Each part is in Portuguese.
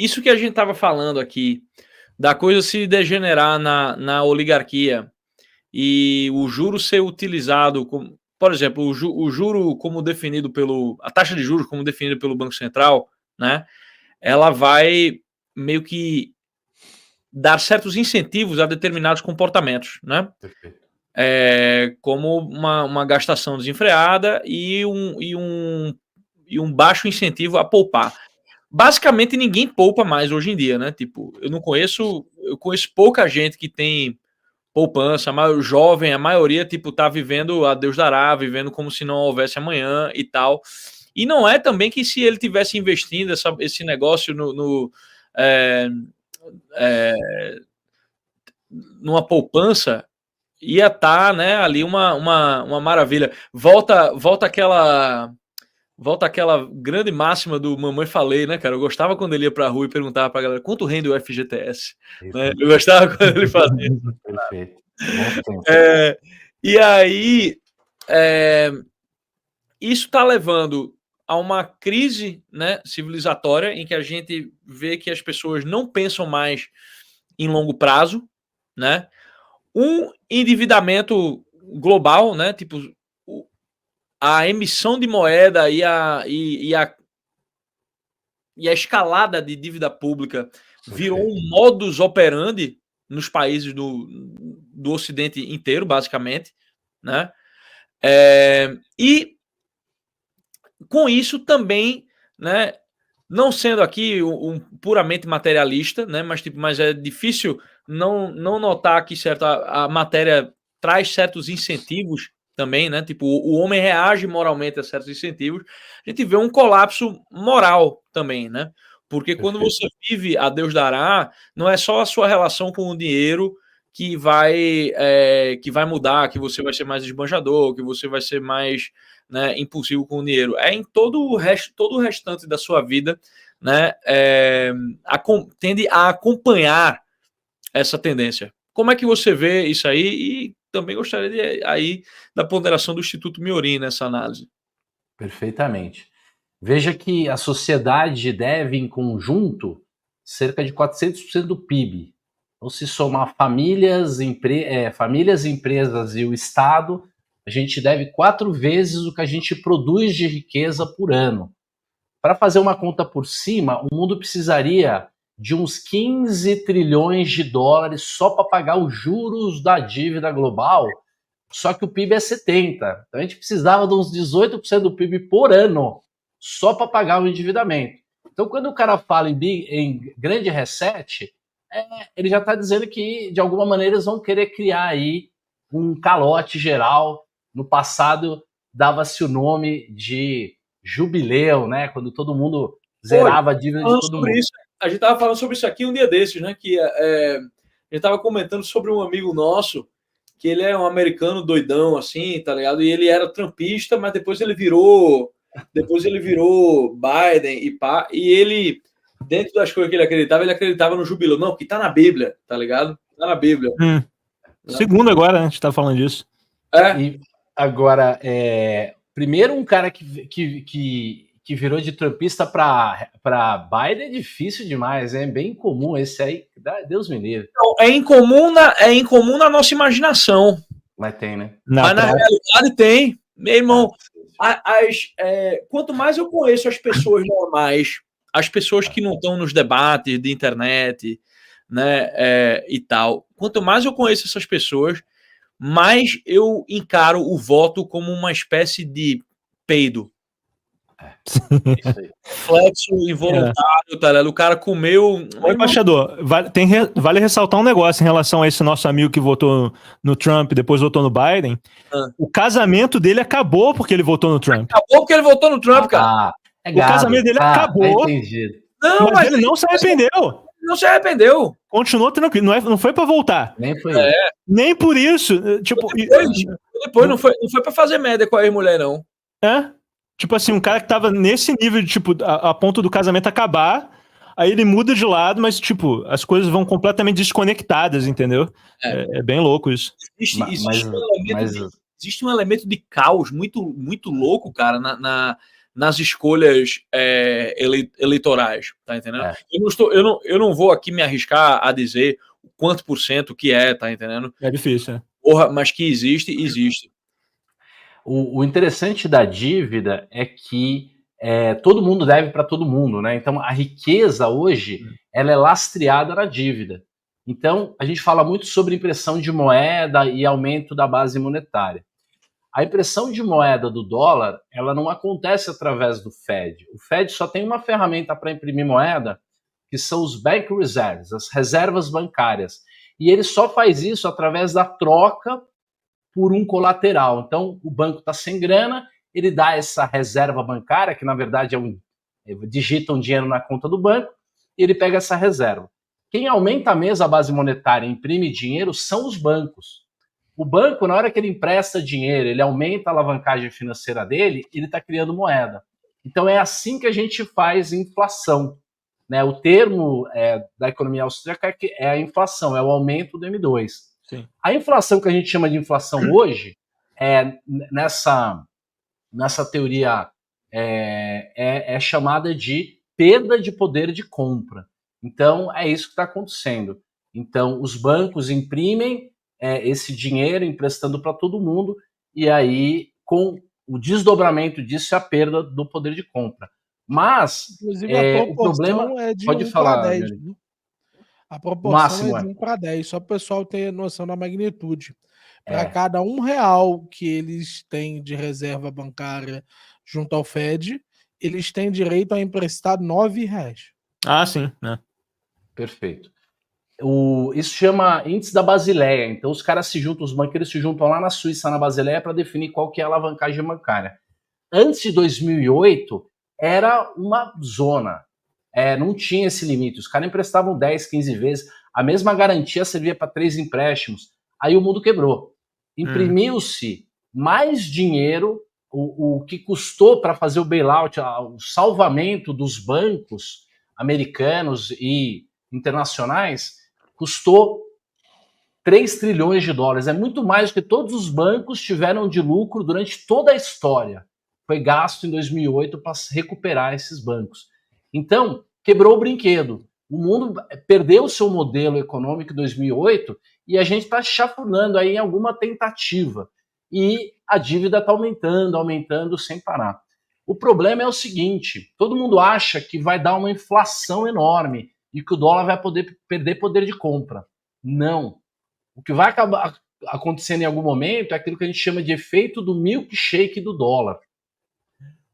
isso que a gente estava falando aqui, da coisa se degenerar na oligarquia e o juro ser utilizado como, por exemplo, o juro como definido a taxa de juros como definida pelo Banco Central, né? Ela vai meio que dar certos incentivos a determinados comportamentos, né? Perfeito. Como uma gastação desenfreada e um baixo incentivo a poupar. Basicamente ninguém poupa mais hoje em dia, né? Tipo, eu conheço pouca gente que tem poupança, o jovem, a maioria, tipo, tá vivendo a Deus dará, vivendo como se não houvesse amanhã e tal. E não é também que se ele tivesse investindo esse negócio numa poupança, ia estar, né, ali uma maravilha. Volta aquela grande máxima do Mamãe Falei, né, cara? Eu gostava quando ele ia pra rua e perguntava pra galera quanto rende o FGTS. Né? Eu gostava quando ele fazia isso. Perfeito. E aí, isso está levando a uma crise, né, civilizatória em que a gente vê que as pessoas não pensam mais em longo prazo, né? Um endividamento global, né? Tipo, a emissão de moeda e a escalada de dívida pública virou um modus operandi nos países do Ocidente inteiro, basicamente, né? E com isso também, né? Não sendo aqui puramente materialista, né? Mas é difícil não notar que a matéria traz certos incentivos também, né? Tipo, o homem reage moralmente a certos incentivos. A gente vê um colapso moral também, né? Porque quando você vive a Deus dará, não é só a sua relação com o dinheiro que vai mudar, que você vai ser mais esbanjador, que você vai ser mais, né, impulsivo com o dinheiro. É em todo o restante da sua vida, né, tende a acompanhar essa tendência. Como é que você vê isso aí? E também gostaria da ponderação do Instituto Miorin nessa análise. Perfeitamente. Veja que a sociedade deve, em conjunto, cerca de 400% do PIB. Então, se somar famílias, empresas e o Estado, a gente deve 4 vezes o que a gente produz de riqueza por ano. Para fazer uma conta por cima, o mundo precisaria de uns 15 trilhões de dólares só para pagar os juros da dívida global, só que o PIB é 70%. Então a gente precisava de uns 18% do PIB por ano só para pagar o endividamento. Então quando o cara fala em grande reset, ele já está dizendo que de alguma maneira eles vão querer criar aí um calote geral. No passado dava-se o nome de jubileu, né? Quando todo mundo zerava a dívida de todo mundo. A gente estava falando sobre isso aqui um dia desses, né? Que a gente estava comentando sobre um amigo nosso, que ele é um americano doidão, assim, tá ligado? E ele era trumpista, mas depois ele virou Biden e pá. E ele, dentro das coisas que ele acreditava no jubileu. Não, que tá na Bíblia, tá ligado? Tá na Bíblia. Segundo agora, né? A gente tá falando disso. E agora, primeiro um cara que virou de trumpista para Biden é difícil demais, é bem incomum esse aí, Deus me livre. Não, é incomum na nossa imaginação. Mas tem, né? Mas na realidade tem. Meu irmão, quanto mais eu conheço as pessoas normais, as pessoas que não estão nos debates de internet, né, e tal, quanto mais eu conheço essas pessoas, mais eu encaro o voto como uma espécie de peido. Flexo involuntário, tá ligado? O cara comeu. Oi, embaixador, vale ressaltar um negócio em relação a esse nosso amigo que votou no Trump e depois votou no Biden. O casamento dele acabou porque ele votou no Trump. Acabou porque ele votou no Trump, cara. O casamento dele acabou. Não, mas ele não se arrependeu. Não se arrependeu. Continuou tranquilo. Não foi pra voltar. Nem foi. Nem por isso. Tipo, depois não foi pra fazer merda com a ex-mulher, não. Tipo assim, um cara que tava nesse nível de, tipo, a ponto do casamento acabar, aí ele muda de lado, mas, tipo, as coisas vão completamente desconectadas, entendeu? É bem louco isso. Existe um elemento de caos muito, muito louco, cara, nas escolhas eleitorais, tá entendendo? Eu não vou aqui me arriscar a dizer quanto por cento que tá entendendo? É difícil, né? Porra, mas que existe. O interessante da dívida é que todo mundo deve para todo mundo, né? Então, a riqueza hoje, ela é lastreada na dívida. Então, a gente fala muito sobre impressão de moeda e aumento da base monetária. A impressão de moeda do dólar, ela não acontece através do Fed. O Fed só tem uma ferramenta para imprimir moeda, que são os bank reserves, as reservas bancárias. E ele só faz isso através da troca por um colateral. Então, o banco está sem grana, ele dá essa reserva bancária, que na verdade digita um dinheiro na conta do banco, e ele pega essa reserva. Quem aumenta mesmo a base monetária e imprime dinheiro são os bancos. O banco, na hora que ele empresta dinheiro, ele aumenta a alavancagem financeira dele, ele está criando moeda. Então é assim que a gente faz inflação. Né? O termo da economia austríaca é a inflação, é o aumento do M2. Sim. A inflação que a gente chama de inflação hoje, nessa teoria, é chamada de perda de poder de compra. Então, é isso que está acontecendo. Então, os bancos imprimem esse dinheiro, emprestando para todo mundo, e aí, com o desdobramento disso, é a perda do poder de compra. Mas, inclusive, a o problema... é de pode 1 falar, para 10. Né? A proporção é de 1 para 10, só para o pessoal ter noção da magnitude. Para cada R$1 que eles têm de reserva bancária junto ao Fed, eles têm direito a emprestar R$9. Ah, sim, né? Perfeito. Isso chama índice da Basileia. Então, os caras os banqueiros se juntam lá na Suíça, na Basileia, para definir qual que é a alavancagem bancária. Antes de 2008, era uma zona. Não tinha esse limite. Os caras emprestavam 10, 15 vezes. A mesma garantia servia para 3 empréstimos. Aí o mundo quebrou. Imprimiu-se mais dinheiro. O que custou para fazer o bailout, o salvamento dos bancos americanos e internacionais, custou 3 trilhões de dólares. É muito mais do que todos os bancos tiveram de lucro durante toda a história. Foi gasto em 2008 para recuperar esses bancos. Então, quebrou o brinquedo. O mundo perdeu o seu modelo econômico em 2008 e a gente está chafurdando aí em alguma tentativa. E a dívida está aumentando sem parar. O problema é o seguinte, todo mundo acha que vai dar uma inflação enorme e que o dólar vai poder perder poder de compra. Não. O que vai acabar acontecendo em algum momento é aquilo que a gente chama de efeito do milkshake do dólar.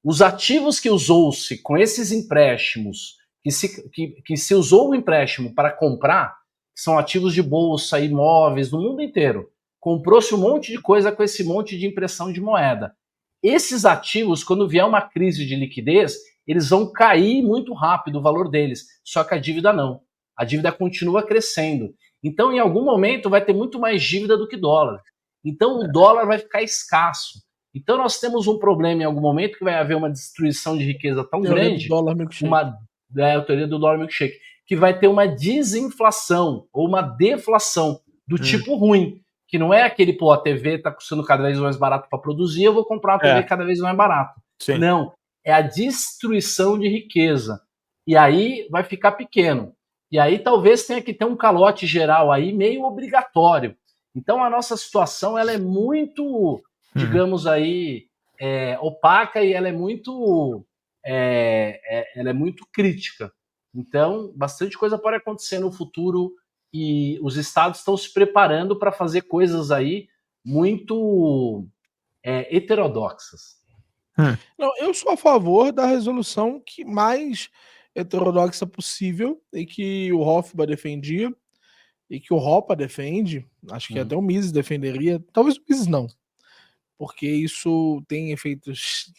Os ativos que usou-se com esses empréstimos, que se usou o empréstimo para comprar, que são ativos de bolsa, imóveis, no mundo inteiro, comprou-se um monte de coisa com esse monte de impressão de moeda. Esses ativos, quando vier uma crise de liquidez, eles vão cair muito rápido o valor deles, só que a dívida não. A dívida continua crescendo. Então, em algum momento, vai ter muito mais dívida do que dólar. Então, o dólar vai ficar escasso. Então, nós temos um problema em algum momento que vai haver uma destruição de riqueza tão grande, a teoria do dólar milkshake, que vai ter uma desinflação ou uma deflação do tipo ruim, que não é aquele, a TV está custando cada vez mais barato para produzir, eu vou comprar uma TV cada vez mais barato. Sim. Não, é a destruição de riqueza. E aí vai ficar pequeno. E aí talvez tenha que ter um calote geral aí meio obrigatório. Então a nossa situação ela é muito, digamos aí, opaca e ela é muito crítica. Então bastante coisa pode acontecer no futuro e os estados estão se preparando para fazer coisas aí muito heterodoxas. Não, eu sou a favor da resolução que mais heterodoxa possível e que o Hofbauer defendia e que o Ropa defende, acho que até o Mises defenderia, talvez o Mises não, porque isso tem efeitos,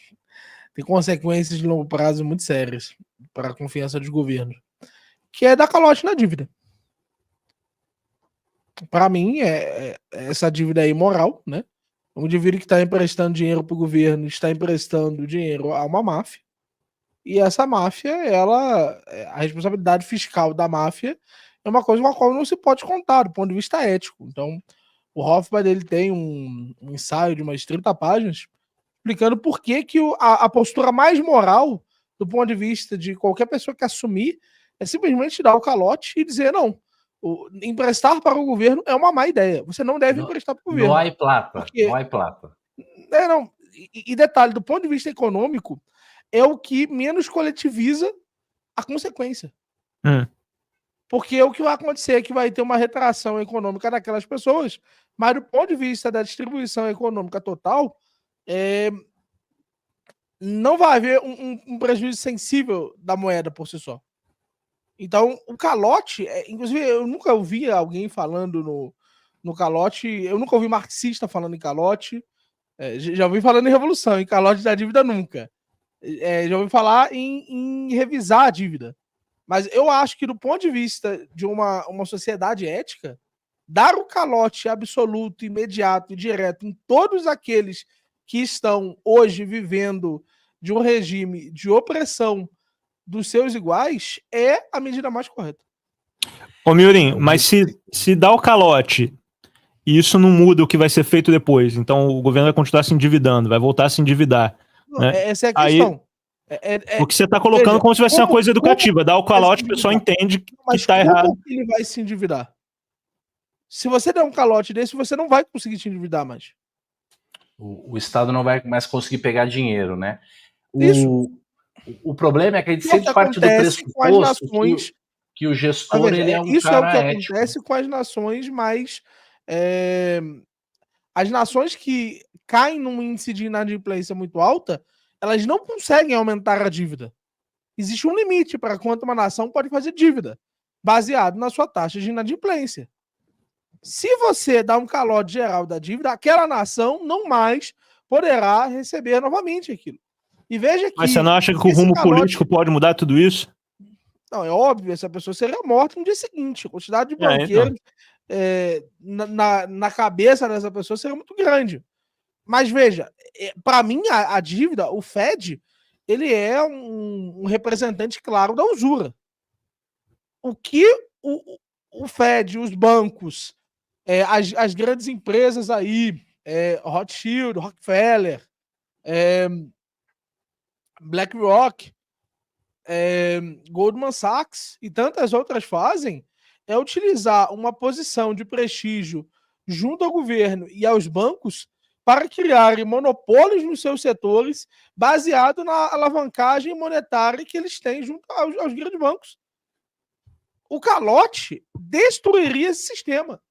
tem consequências de longo prazo muito sérias para a confiança dos governos, que é dar calote na dívida. Para mim, essa dívida é imoral, né? Um indivíduo que está emprestando dinheiro para o governo está emprestando dinheiro a uma máfia. E essa máfia, a responsabilidade fiscal da máfia é uma coisa com a qual não se pode contar do ponto de vista ético. Então, o Hofbauer ele tem um ensaio de umas 30 páginas explicando por que a postura mais moral, do ponto de vista de qualquer pessoa que assumir, é simplesmente dar o calote e dizer, não, emprestar para o governo é uma má ideia. Você não deve emprestar para o governo. Não há plata. Porque, não há plata. Não. E detalhe, do ponto de vista econômico, é o que menos coletiviza a consequência. Porque o que vai acontecer é que vai ter uma retração econômica daquelas pessoas, mas do ponto de vista da distribuição econômica total, não vai haver um prejuízo sensível da moeda por si só. Então, o calote, inclusive, eu nunca ouvi alguém falando no calote, eu nunca ouvi marxista falando em calote, já ouvi falando em revolução, em calote da dívida nunca. Já ouvi falar em revisar a dívida. Mas eu acho que, do ponto de vista de uma sociedade ética, dar o calote absoluto, imediato e direto em todos aqueles que estão hoje vivendo de um regime de opressão dos seus iguais é a medida mais correta. Ô, Miorim, mas se dá o calote e isso não muda o que vai ser feito depois, então o governo vai continuar se endividando, vai voltar a se endividar. Não, né? Essa é a questão. O que você está colocando como se fosse uma coisa educativa. Dá o calote, o pessoal entende que está errado. Como ele vai se endividar? Se você der um calote desse, você não vai conseguir se endividar mais. O Estado não vai mais conseguir pegar dinheiro, né? O problema é que a gente sempre parte do pressuposto que o gestor ele é um isso cara é o que ético. Acontece com as nações mais... as nações que caem num índice de inadimplência muito alta, elas não conseguem aumentar a dívida. Existe um limite para quanto uma nação pode fazer dívida, baseado na sua taxa de inadimplência. Se você dá um calote geral da dívida, aquela nação não mais poderá receber novamente aquilo. E veja que... Mas você não acha que o rumo político pode mudar tudo isso? Não, é óbvio, essa pessoa seria morta no dia seguinte. A quantidade de banqueiros na cabeça dessa pessoa seria muito grande. Mas veja, para mim, a dívida, o Fed, ele é um representante claro da usura. O que o Fed, os bancos, as grandes empresas aí, Rothschild, Rockefeller, BlackRock, Goldman Sachs e tantas outras fazem, é utilizar uma posição de prestígio junto ao governo e aos bancos para criarem monopólios nos seus setores baseado na alavancagem monetária que eles têm junto aos grandes bancos. O calote destruiria esse sistema.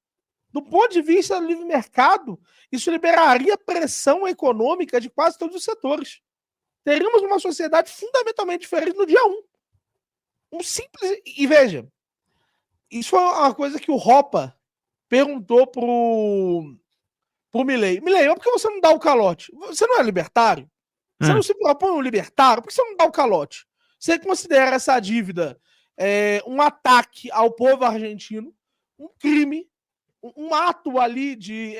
Do ponto de vista do livre mercado, isso liberaria pressão econômica de quase todos os setores. Teríamos uma sociedade fundamentalmente diferente no dia 1. Um simples... E veja, isso foi uma coisa que o Ropa perguntou pro Milei. Milei, por que você não dá o calote? Você não é libertário? Você não se propõe um libertário? Por que você não dá o calote? Você considera essa dívida um ataque ao povo argentino, um crime, um ato ali de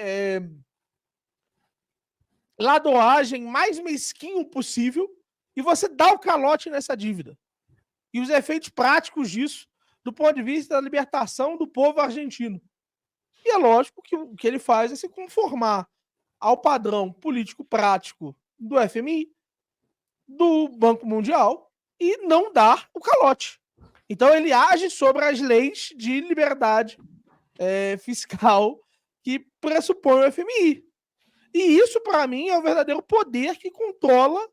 ladroagem mais mesquinho possível, e você dá o calote nessa dívida. E os efeitos práticos disso, do ponto de vista da libertação do povo argentino. E é lógico que o que ele faz é se conformar ao padrão político prático do FMI, do Banco Mundial, e não dar o calote. Então ele age sobre as leis de liberdade fiscal que pressupõe o FMI. E isso, para mim, é o verdadeiro poder que controla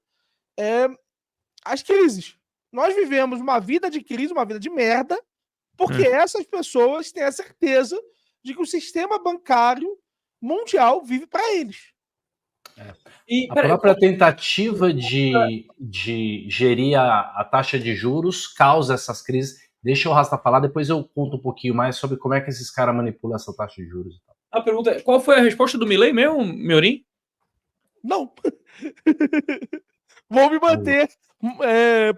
as crises. Nós vivemos uma vida de crise, uma vida de merda, porque essas pessoas têm a certeza de que o sistema bancário mundial vive para eles. E a própria tentativa de gerir a taxa de juros causa essas crises. Deixa o Rasta falar, depois eu conto um pouquinho mais sobre como é que esses caras manipulam essa taxa de juros. A pergunta é, qual foi a resposta do Milei mesmo, Miorim? Não. Vou me manter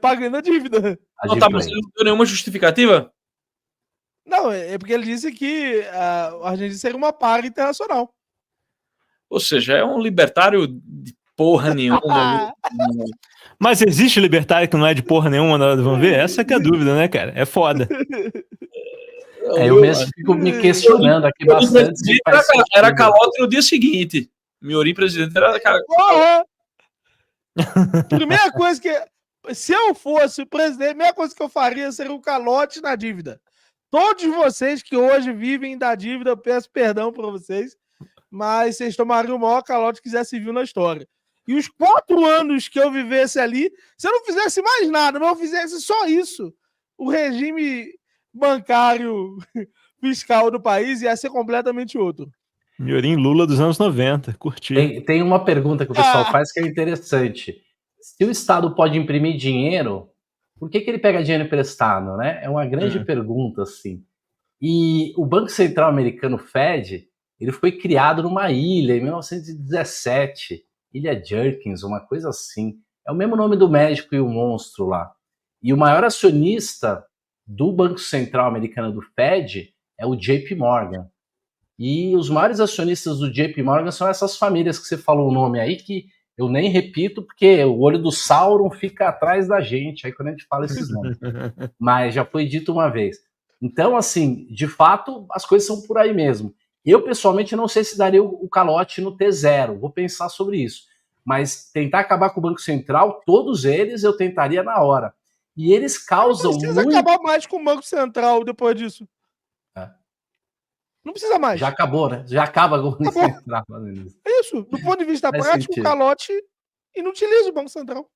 pagando a dívida. Não, tá, mas você não deu nenhuma justificativa? Não, é porque ele disse que a Argentina seria uma par internacional. Ou seja, é um libertário de porra nenhuma. Mas existe libertário que não é de porra nenhuma na hora do vamos ver? Essa que é a dúvida, né, cara? É foda. Eu mesmo fico me questionando aqui bastante. Era calote no dia seguinte. Miorim presidente era calote. Primeira coisa que... Se eu fosse o presidente, a primeira coisa que eu faria seria um calote na dívida. Todos vocês que hoje vivem da dívida, eu peço perdão para vocês, mas vocês tomariam o maior calote que já se viu na história. E os 4 anos que eu vivesse ali, se eu não fizesse mais nada, mas eu fizesse só isso, o regime bancário fiscal do país ia ser completamente outro. Miorim Lula dos anos 90, curti. Tem uma pergunta que o pessoal faz que é interessante. Se o Estado pode imprimir dinheiro, por que ele pega dinheiro emprestado, né? É uma grande pergunta, assim. E o Banco Central Americano, Fed, ele foi criado numa ilha em 1917, Ilha Jerkins, uma coisa assim. É o mesmo nome do médico e o monstro lá. E o maior acionista do Banco Central Americano do Fed é o JP Morgan. E os maiores acionistas do JP Morgan são essas famílias que você falou o nome aí, que eu nem repito, porque o olho do Sauron fica atrás da gente, aí quando a gente fala esses nomes. Mas já foi dito uma vez. Então, assim, de fato, as coisas são por aí mesmo. Eu, pessoalmente, não sei se daria o calote no T0, vou pensar sobre isso. Mas tentar acabar com o Banco Central, todos eles eu tentaria na hora. E eles causam muito... Não precisa acabar mais com o Banco Central depois disso. Não precisa mais. Já acabou, né? Já acaba com o Banco Central. É isso. Do ponto de vista prático, o calote inutiliza o Banco Central.